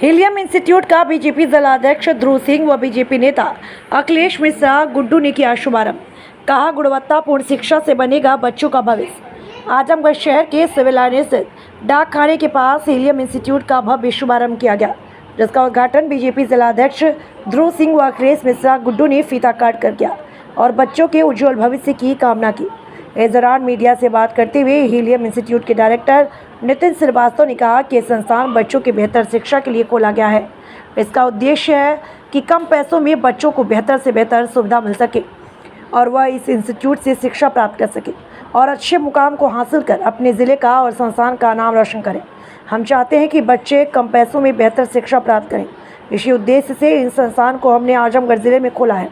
Helium institute का BJP जिलाध्यक्ष ध्रुव सिंह व बीजेपी नेता अखिलेश मिश्रा गुड्डू ने किया शुभारंभ। कहा, गुणवत्तापूर्ण शिक्षा से बनेगा बच्चों का भविष्य। आजमगढ़ शहर के सिविल लाइन स्थित डाक खाने के पास हीलियम इंस्टीट्यूट का भव्य शुभारंभ किया गया, जिसका उद्घाटन बीजेपी जिलाध्यक्ष ध्रुव सिंह व अखिलेश मिश्रा गुड्डू ने फीता काट कर किया और बच्चों के उज्जवल भविष्य की कामना की। इस दौरान मीडिया से बात करते हुए हीलियम इंस्टीट्यूट के डायरेक्टर नितिन श्रीवास्तव ने कहा कि संस्थान बच्चों की बेहतर शिक्षा के लिए खोला गया है। इसका उद्देश्य है कि कम पैसों में बच्चों को बेहतर से बेहतर सुविधा मिल सके और वह इस इंस्टीट्यूट से शिक्षा प्राप्त कर सके और अच्छे मुकाम को हासिल कर अपने ज़िले का और संस्थान का नाम रोशन करें। हम चाहते हैं कि बच्चे कम पैसों में बेहतर शिक्षा प्राप्त करें। इसी उद्देश्य से इस संस्थान को हमने आजमगढ़ ज़िले में खोला है।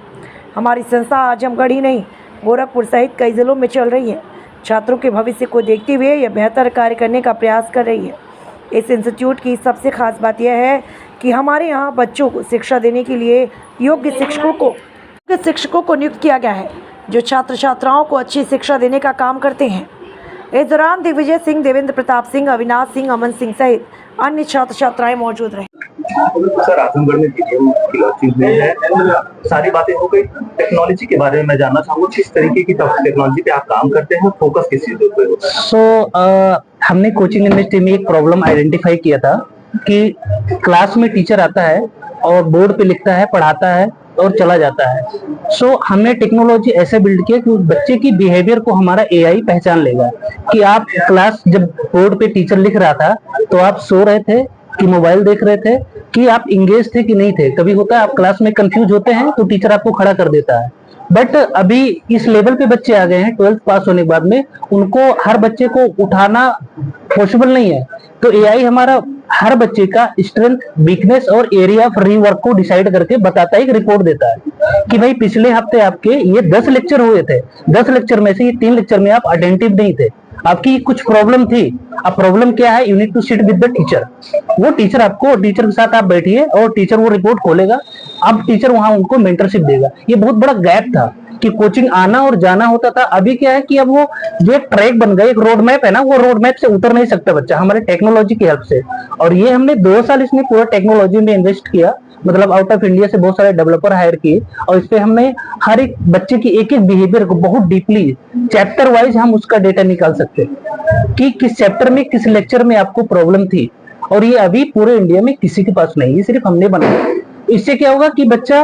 हमारी संस्था आजमगढ़ ही नहीं, गोरखपुर सहित कई ज़िलों में चल रही है। छात्रों के भविष्य को देखते हुए यह बेहतर कार्य करने का प्रयास कर रही है। इस इंस्टीट्यूट की सबसे खास बात यह है कि हमारे यहाँ बच्चों को शिक्षा देने के लिए योग्य शिक्षकों को नियुक्त किया गया है, जो छात्र छात्राओं को अच्छी शिक्षा देने का काम करते हैं। इस दौरान दिग्विजय सिंह, देवेंद्र प्रताप सिंह, अविनाश सिंह, अमन सिंह सहित अन्य छात्र छात्राएं मौजूद रहे। सर, आजमगढ़ में हीलियम की लॉन्चिंग में है, सारी बातें हो गई। टेक्नोलॉजी के बारे में मैं जानना चाहूँगा, किस तरीके की टेक्नोलॉजी पे आप काम करते हैं, फोकस किस चीज़ पे होता है? हमने कोचिंग इंडस्ट्री में एक प्रॉब्लम आइडेंटिफाई किया था कि क्लास में टीचर आता है और बोर्ड पे लिखता है, पढ़ाता है और चला जाता है। हमने टेक्नोलॉजी ऐसे बिल्ड किया कि बच्चे की बिहेवियर को हमारा एआई पहचान लेगा कि आप क्लास जब बोर्ड पे टीचर लिख रहा था तो आप सो रहे थे कि मोबाइल देख रहे थे कि आप इंगेज थे कि नहीं थे। कभी होता है आप क्लास में कंफ्यूज होते हैं तो टीचर आपको खड़ा कर देता है। बट अभी इस लेवल पे बच्चे आ गए हैं 12th पास होने के बाद में, उनको हर बच्चे को उठाना पॉसिबल नहीं है। तो एआई हमारा हर बच्चे का स्ट्रेंथ, वीकनेस और एरिया ऑफ रीवर्क को डिसाइड करके बताता है, एक रिपोर्ट देता है कि भाई पिछले हफ्ते आपके ये 10 लेक्चर हुए थे, 10 लेक्चर में से ये 3 लेक्चर में आप अटेंटिव नहीं थे, आपकी कुछ प्रॉब्लम थी। अब प्रॉब्लम क्या है? You need to sit with the teacher. वो टीचर के साथ आप बैठिए और टीचर वो रिपोर्ट खोलेगा। अब टीचर वहां उनको मेंटरशिप देगा। ये बहुत बड़ा गैप था कि कोचिंग आना और जाना होता था। अभी क्या है कि अब वो जो एक ट्रैक बन गया, एक रोड मैप है ना, वो रोड मैप से उतर नहीं सकता बच्चा हमारे टेक्नोलॉजी की हेल्प से। और ये हमने 2 साल इसमें पूरा टेक्नोलॉजी में इन्वेस्ट किया, मतलब आउट ऑफ इंडिया से बहुत सारे डेवलपर हायर किए और इस पे हमने हर एक बच्चे की एक एक बिहेवियर को बहुत डीपली चैप्टर वाइज हम उसका डेटा निकाल सकते हैं कि किस चैप्टर में किस लेक्चर में आपको प्रॉब्लम थी। और ये अभी पूरे इंडिया में किसी के पास नहीं, ये सिर्फ हमने बनाया। इससे क्या होगा कि बच्चा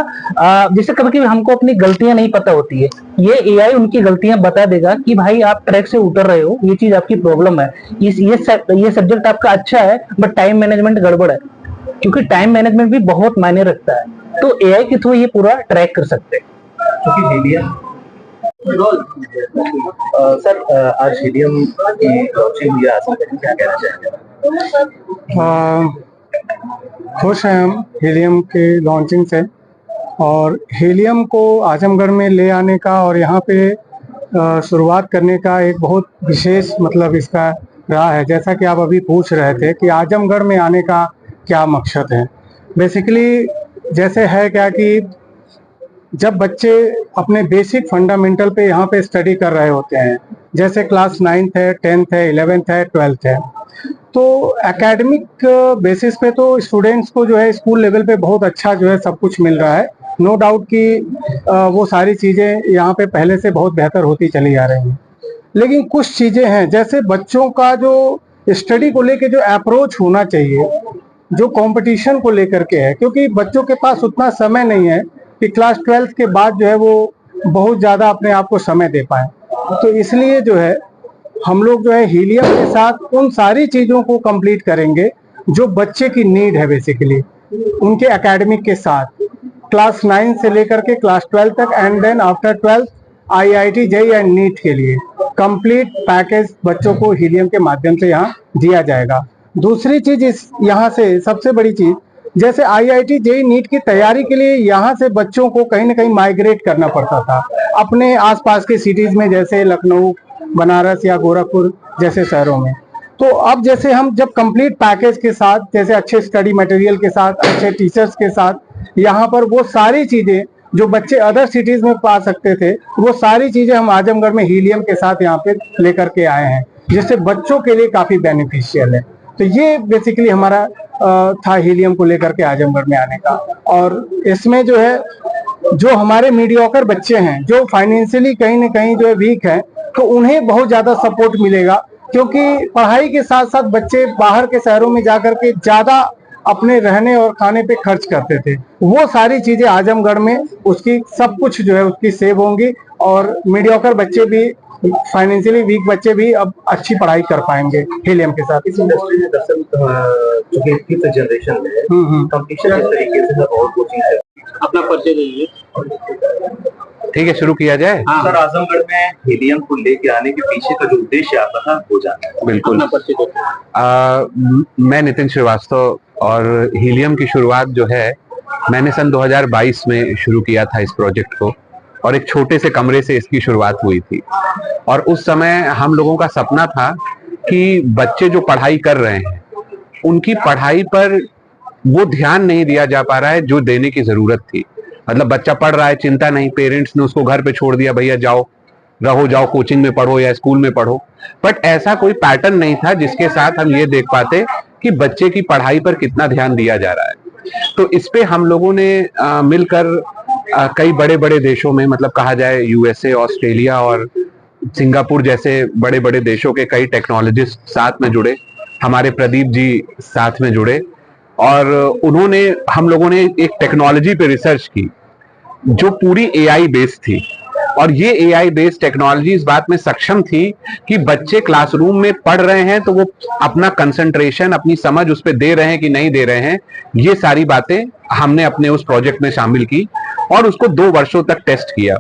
जैसे कभी-कभी हमको अपनी गलतियां नहीं पता होती है, ये एआई उनकी गलतियां बता देगा कि भाई आप ट्रैक से उतर रहे हो, ये चीज आपकी प्रॉब्लम है, ये सब्जेक्ट आपका अच्छा है बट टाइम मैनेजमेंट गड़बड़ है, क्योंकि टाइम मैनेजमेंट भी बहुत मायने रखता है। तो एआई के थ्रू ये पूरा ट्रैक कर सकते हैं। क्योंकि हीलियम सर, आज हीलियम की लॉन्चिंग हुई है आजमगढ़ में, क्या कहना चाहेंगे? खुश हैं हम हीलियम के लॉन्चिंग से, और हीलियम को आजमगढ़ में ले आने का और यहाँ पे शुरुआत करने का एक बहुत विशेष मतलब इसका रहा है। जैसा कि आप अभी पूछ रहे थे कि आजमगढ़ में आने का क्या मकसद है। बेसिकली जैसे है क्या कि जब बच्चे अपने बेसिक फंडामेंटल पे यहाँ पे स्टडी कर रहे होते हैं, जैसे क्लास 9th है, 10th है, 11th है, 12th है, तो एकेडमिक बेसिस पे तो स्टूडेंट्स को जो है स्कूल लेवल पे बहुत अच्छा जो है सब कुछ मिल रहा है। नो डाउट कि वो सारी चीज़ें यहाँ पे पहले से बहुत बेहतर होती चली जा रही हैं। लेकिन कुछ चीज़ें हैं, जैसे बच्चों का जो स्टडी को लेके जो अप्रोच होना चाहिए, जो कंपटीशन को लेकर के है, क्योंकि बच्चों के पास उतना समय नहीं है कि क्लास 12th के बाद जो है वो बहुत ज़्यादा अपने आप को समय दे पाए। तो इसलिए जो है हम लोग जो है हीलियम के साथ उन सारी चीज़ों को कंप्लीट करेंगे जो बच्चे की नीड है, बेसिकली उनके एकेडमिक के साथ, क्लास 9 से लेकर के क्लास 12 तक, and then after 12 IIT JEE and NEET के लिए कंप्लीट पैकेज बच्चों को हीलियम के माध्यम से यहाँ दिया जाएगा। दूसरी चीज इस यहाँ से सबसे बड़ी चीज, जैसे IIT JEE नीट की तैयारी के लिए यहाँ से बच्चों को कहीं ना कहीं माइग्रेट करना पड़ता था अपने आसपास के सिटीज में, जैसे लखनऊ, बनारस या गोरखपुर जैसे शहरों में। तो अब जैसे हम जब कंप्लीट पैकेज के साथ, जैसे अच्छे स्टडी मटेरियल के साथ, अच्छे टीचर्स के साथ, यहाँ पर वो सारी चीजें जो बच्चे अदर सिटीज में पा सकते थे, वो सारी चीजें हम आजमगढ़ में हीलियम के साथ यहाँ पे लेकर के आए हैं, जिससे बच्चों के लिए काफी बेनिफिशियल है। तो ये बेसिकली हमारा था हीलियम को लेकर के आजमगढ़ में आने का। और इसमें जो है, जो हमारे मीडियोकर बच्चे हैं, जो फाइनेंशियली कहीं ना कहीं जो है वीक हैं, तो उन्हें बहुत ज्यादा सपोर्ट मिलेगा, क्योंकि पढ़ाई के साथ साथ बच्चे बाहर के शहरों में जाकर के ज्यादा अपने रहने और खाने पे खर्च करते थे। वो सारी चीजें आजमगढ़ में उसकी सब कुछ जो है उसकी सेव होंगी, और मीडियोकर बच्चे भी, फाइनेंशियली वीक बच्चे भी अब अच्छी पढ़ाई कर पाएंगे हीलियम के साथ। इस इंडस्ट्री में दरअसल चूंकि फिफ्थ जनरेशन में कंपटीशन इस तरीके से और कोचिंग है। अपना परिचय दीजिए। ठीक है, शुरू किया जाए। सर, आजमगढ़ में हीलियम को लेके आने के पीछे का जो उद्देश्य आता था वो जाना। बिल्कुल। मैं नितिन श्रीवास्तव, और हीलियम की शुरुआत जो है मैंने सन 2022 में शुरू किया था इस प्रोजेक्ट को, और एक छोटे से कमरे से इसकी शुरुआत हुई थी। और उस समय हम लोगों का सपना था कि बच्चे जो पढ़ाई कर रहे हैं उनकी पढ़ाई पर वो ध्यान नहीं दिया जा पा रहा है जो देने की जरूरत थी। मतलब बच्चा पढ़ रहा है, चिंता नहीं, पेरेंट्स ने उसको घर पे छोड़ दिया, भैया जाओ कोचिंग में पढ़ो या स्कूल में पढ़ो। बट ऐसा कोई पैटर्न नहीं था जिसके साथ हम ये देख पाते कि बच्चे की पढ़ाई पर कितना ध्यान दिया जा रहा है। तो इस पे हम लोगों ने मिलकर कई बड़े बड़े देशों में, मतलब कहा जाए यूएसए, ऑस्ट्रेलिया और सिंगापुर जैसे बड़े बड़े देशों के कई टेक्नोलॉजिस्ट साथ में जुड़े, हमारे प्रदीप जी साथ में जुड़े, और हम लोगों ने एक टेक्नोलॉजी पे रिसर्च की जो पूरी एआई बेस्ड थी। और ये एआई बेस्ड टेक्नोलॉजी इस बात में सक्षम थी कि बच्चे क्लासरूम में पढ़ रहे हैं तो वो अपना कंसंट्रेशन, अपनी समझ उस पर दे रहे हैं कि नहीं दे रहे हैं, ये सारी बातें हमने अपने उस प्रोजेक्ट में शामिल की और उसको 2 वर्षों तक टेस्ट किया।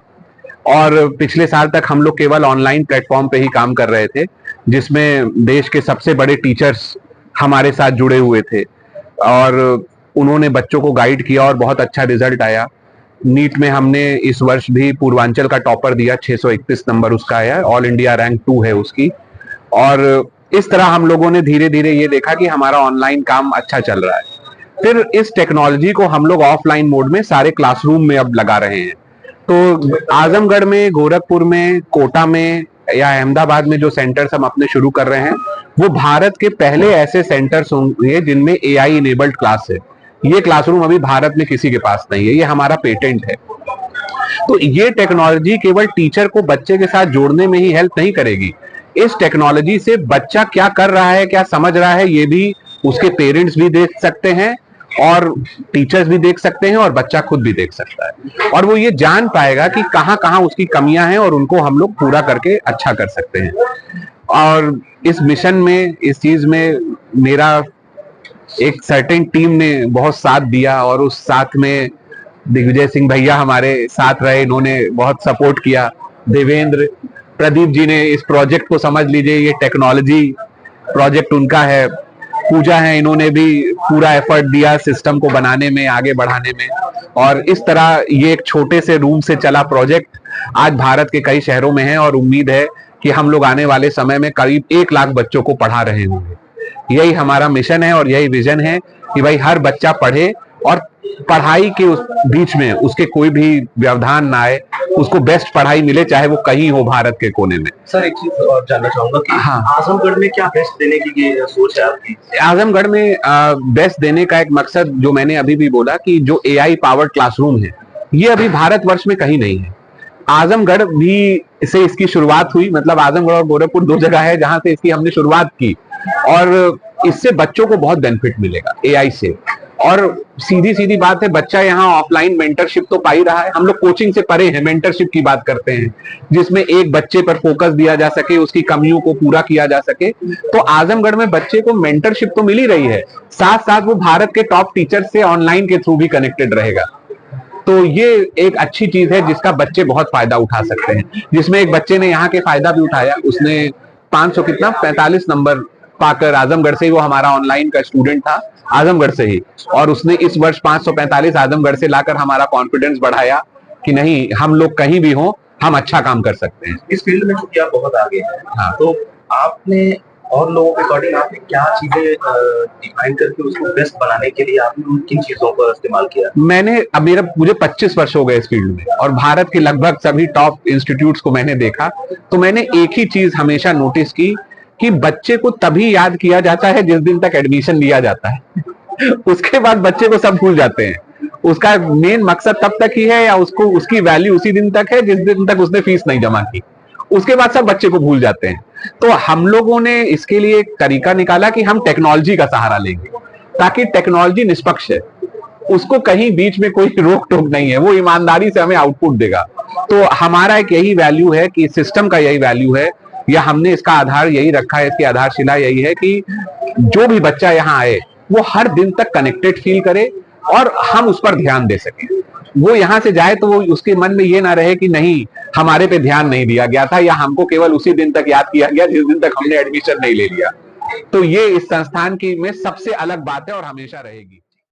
और पिछले साल तक हम लोग केवल ऑनलाइन प्लेटफॉर्म पे ही काम कर रहे थे, जिसमें देश के सबसे बड़े टीचर्स हमारे साथ जुड़े हुए थे और उन्होंने बच्चों को गाइड किया और बहुत अच्छा रिजल्ट आया। नीट में हमने इस वर्ष भी पूर्वांचल का टॉपर दिया, 631 नंबर उसका आया, ऑल इंडिया रैंक 2 है उसकी। और इस तरह हम लोगों ने धीरे धीरे ये देखा कि हमारा ऑनलाइन काम अच्छा चल रहा है। फिर इस टेक्नोलॉजी को हम लोग ऑफलाइन मोड में सारे क्लासरूम में अब लगा रहे हैं। तो आजमगढ़ में, गोरखपुर में, कोटा में या अहमदाबाद में जो सेंटर्स हम अपने शुरू कर रहे हैं वो भारत के पहले ऐसे सेंटर्स होंगे जिनमें एआई इनेबल्ड क्लास है। ये क्लासरूम अभी भारत में किसी के पास नहीं है, ये हमारा पेटेंट है। तो ये टेक्नोलॉजी केवल टीचर को बच्चे के साथ जोड़ने में ही हेल्प नहीं करेगी, इस टेक्नोलॉजी से बच्चा क्या कर रहा है, क्या समझ रहा है, ये भी उसके पेरेंट्स भी देख सकते हैं और टीचर्स भी देख सकते हैं और बच्चा खुद भी देख सकता है। और वो ये जान पाएगा कि कहाँ कहाँ उसकी कमियां हैं और उनको हम लोग पूरा करके अच्छा कर सकते हैं। और इस मिशन में, इस चीज में मेरा एक सर्टेन टीम ने बहुत साथ दिया और उस साथ में दिग्विजय सिंह भैया हमारे साथ रहे, इन्होंने बहुत सपोर्ट किया। देवेंद्र, प्रदीप जी ने इस प्रोजेक्ट को, समझ लीजिए ये टेक्नोलॉजी प्रोजेक्ट उनका है। पूजा है, इन्होंने भी पूरा एफर्ट दिया सिस्टम को बनाने में, आगे बढ़ाने में। और इस तरह ये एक छोटे से रूम से चला प्रोजेक्ट आज भारत के कई शहरों में है और उम्मीद है कि हम लोग आने वाले समय में करीब 1 लाख बच्चों को पढ़ा रहे होंगे। यही हमारा मिशन है और यही विजन है कि भाई हर बच्चा पढ़े और पढ़ाई के उस बीच में उसके कोई भी व्यवधान ना आए, उसको बेस्ट पढ़ाई मिले, चाहे वो कहीं हो भारत के कोने में। सर, एक चीज और जानना चाहूंगा कि हाँ, आजमगढ़ में क्या बेस्ट देने की ये सोच है आपकी? आजमगढ़ में बेस्ट देने का एक मकसद, जो मैंने अभी भी बोला, कि जो एआई पावर्ड क्लासरूम है ये अभी भारतवर्ष में कहीं नहीं है। आजमगढ़ भी से इसकी शुरुआत हुई, मतलब आजमगढ़ और गोरखपुर 2 जगह है जहां से इसकी हमने शुरुआत की और इससे बच्चों को बहुत बेनिफिट मिलेगा एआई से। और सीधी सीधी बात है, बच्चा यहाँ ऑफलाइन मेंटरशिप तो पा ही रहा है, हम लोग कोचिंग से परे हैं, मेंटरशिप की बात करते हैं जिसमें एक बच्चे पर फोकस दिया जा सके, उसकी कमियों को पूरा किया जा सके। तो आजमगढ़ में बच्चे को मेंटरशिप तो मिल ही रही है, साथ साथ वो भारत के टॉप टीचर से ऑनलाइन के थ्रू भी कनेक्टेड रहेगा। तो ये एक अच्छी चीज है जिसका बच्चे बहुत फायदा उठा सकते हैं, जिसमें एक बच्चे ने यहाँ के फायदा भी उठाया। उसने 45 नंबर पाकर, आजमगढ़ से ही, वो हमारा ऑनलाइन का स्टूडेंट था आजमगढ़ से ही, और उसने इस वर्ष 545 आजमगढ़ से लाकर हमारा कॉन्फिडेंस बढ़ाया कि नहीं, हम लोग कहीं भी हों हम अच्छा काम कर सकते हैं। इस फील्ड में चूंकि आप बहुत आगे हैं, हाँ, तो आपने और लोगों के अकॉर्डिंग आपने क्या चीजें डिफाइन करके उसको बेस्ट बनाने के लिए आपने किन चीजों का इस्तेमाल किया? मुझे 25 वर्ष हो गए इस फील्ड में और भारत के लगभग सभी टॉप इंस्टीट्यूट्स को मैंने देखा। तो मैंने एक ही चीज हमेशा नोटिस की कि बच्चे को तभी याद किया जाता है जिस दिन तक एडमिशन लिया जाता है उसके बाद बच्चे को सब भूल जाते हैं। उसका मेन मकसद तब तक ही है या उसको उसकी वैल्यू उसी दिन तक है जिस दिन तक उसने फीस नहीं जमा की, उसके बाद सब बच्चे को भूल जाते हैं। तो हम लोगों ने इसके लिए एक तरीका निकाला कि हम टेक्नोलॉजी का सहारा लेंगे, ताकि टेक्नोलॉजी निष्पक्ष है, उसको कहीं बीच में कोई रोक टोक नहीं है, वो ईमानदारी से हमें आउटपुट देगा। तो हमारा एक यही वैल्यू है कि सिस्टम का यही वैल्यू है, या हमने इसका आधार यही रखा है, इसकी आधारशिला यही है कि जो भी बच्चा यहाँ आए वो हर दिन तक कनेक्टेड फील करे और हम उस पर ध्यान दे सकें। वो यहाँ से जाए तो वो उसके मन में ये ना रहे कि नहीं हमारे पे ध्यान नहीं दिया गया था, या हमको केवल उसी दिन तक याद किया गया जिस दिन तक हमने एडमिशन नहीं ले लिया। तो ये इस संस्थान की में सबसे अलग बात है और हमेशा रहेगी।